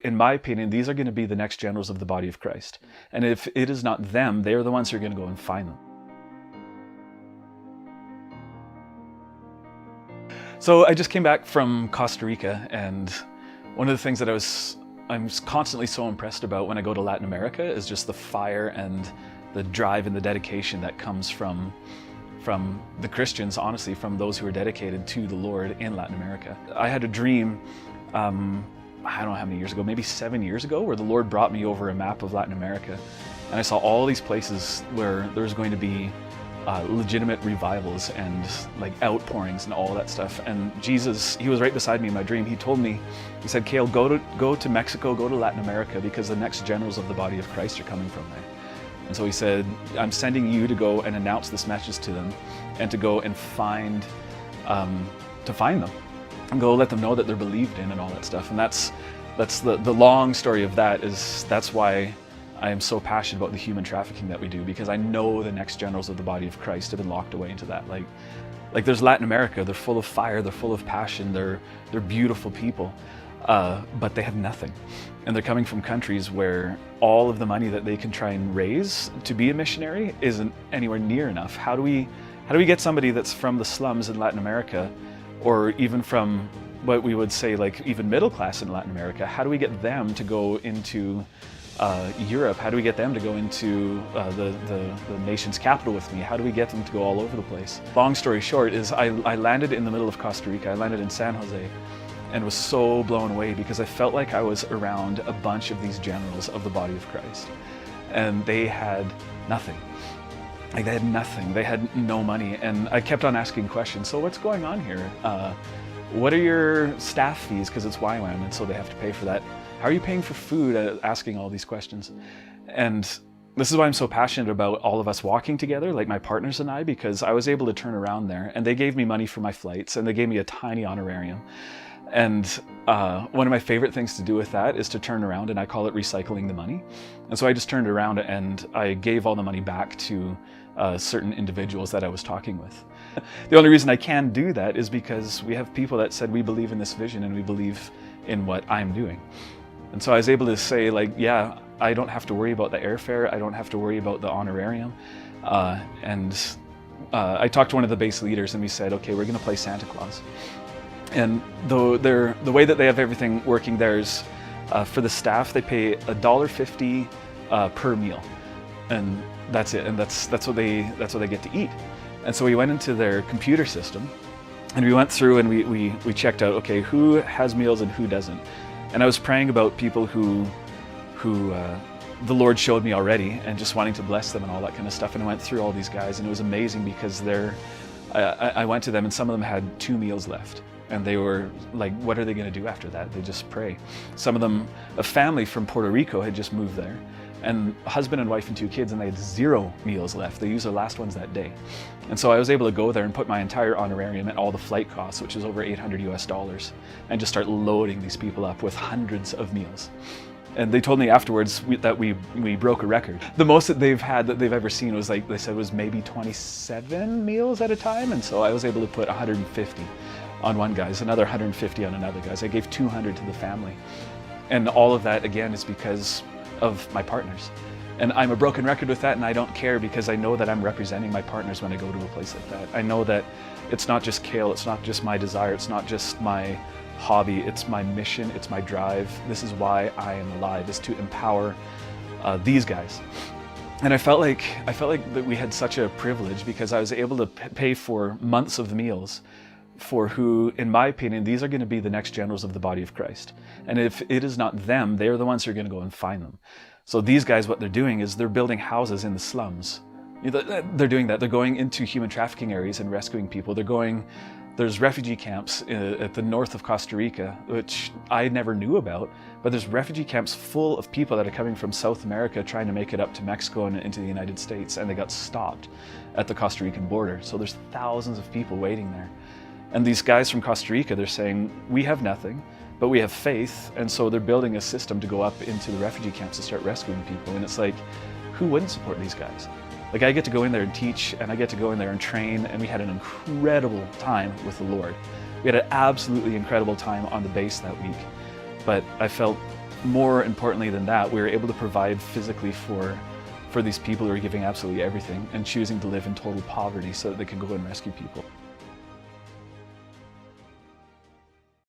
in my opinion, these are going to be the next generals of the body of Christ. And if it is not them, they're the ones who are going to go and find them. So I just came back from Costa Rica, and one of the things that I'm constantly so impressed about when I go to Latin America is just the fire and the drive and the dedication that comes from the Christians, honestly, from those who are dedicated to the Lord in Latin America. I had a dream, I don't know how many years ago, maybe 7 years ago, where the Lord brought me over a map of Latin America, and I saw all these places where there's going to be legitimate revivals and like outpourings and all that stuff. And Jesus, he was right beside me in my dream. He told me, he said, "Kayle, go to Mexico, go to Latin America, because the next generals of the body of Christ are coming from there." And so he said, "I'm sending you to go and announce this message to them, and to go and find them, and go let them know that they're believed in and all that stuff." And that's the long story of that. That's why I am so passionate about the human trafficking that we do, because I know the next generals of the body of Christ have been locked away into that. Like there's Latin America, they're full of fire, they're full of passion, they're beautiful people, but they have nothing. And they're coming from countries where all of the money that they can try and raise to be a missionary isn't anywhere near enough. How do we get somebody that's from the slums in Latin America, or even from what we would say like even middle class in Latin America, how do we get them to go into Europe? How do we get them to go into the nation's capital with me? How do we get them to go all over the place? Long story short is I landed in the middle of Costa Rica. I landed in San Jose, and was so blown away because I felt like I was around a bunch of these generals of the body of Christ, and they had nothing. Like they had nothing. They had no money, and I kept on asking questions. So what's going on here? What are your staff fees? Because it's YWAM, and so they have to pay for that. How are you paying for food? Asking all these questions. And this is why I'm so passionate about all of us walking together, like my partners and I, because I was able to turn around there, and they gave me money for my flights, and they gave me a tiny honorarium. And one of my favorite things to do with that is to turn around, and I call it recycling the money. And so I just turned around and I gave all the money back to certain individuals that I was talking with. The only reason I can do that is because we have people that said, we believe in this vision and we believe in what I'm doing. And so I was able to say, like, yeah, I don't have to worry about the airfare. I don't have to worry about the honorarium. I talked to one of the base leaders, and we said, okay, we're going to play Santa Claus. And the way that they have everything working there is, for the staff, they pay $1.50 per meal, and that's it. And that's what they get to eat. And so we went into their computer system, and we went through and we checked out, okay, who has meals and who doesn't. And I was praying about people who the Lord showed me already, and just wanting to bless them and all that kind of stuff. And I went through all these guys, and it was amazing because I went to them, and some of them had 2 meals left. And they were like, what are they going to do after that? They just pray. Some of them, a family from Puerto Rico had just moved there, and husband and wife and 2 kids, and they had 0 meals left. They used their last ones that day. And so I was able to go there and put my entire honorarium and all the flight costs, which is over $800 US, and just start loading these people up with hundreds of meals. And they told me afterwards that we broke a record. The most that they've had that they've ever seen was, like they said, was maybe 27 meals at a time. And so I was able to put 150 on one guy's, another 150 on another guy's. I gave 200 to the family. And all of that, again, is because of my partners. And I'm a broken record with that, and I don't care, because I know that I'm representing my partners when I go to a place like that. I know that it's not just Kayle, it's not just my desire, it's not just my hobby, it's my mission, it's my drive. This is why I am alive, is to empower these guys. And I felt like that we had such a privilege, because I was able to pay for months of meals for who, in my opinion, these are going to be the next generals of the body of Christ. And if it is not them, they're the ones who are going to go and find them. So these guys, what they're doing is they're building houses in the slums. They're doing that. They're going into human trafficking areas and rescuing people. There's refugee camps at the north of Costa Rica, which I never knew about, but there's refugee camps full of people that are coming from South America trying to make it up to Mexico and into the United States, and they got stopped at the Costa Rican border. So there's thousands of people waiting there. And these guys from Costa Rica, they're saying, we have nothing, but we have faith, and so they're building a system to go up into the refugee camps to start rescuing people. And it's like, who wouldn't support these guys? Like, I get to go in there and teach, and I get to go in there and train, and we had an incredible time with the Lord. We had an absolutely incredible time on the base that week. But I felt more importantly than that, we were able to provide physically for these people who are giving absolutely everything and choosing to live in total poverty so that they could go and rescue people.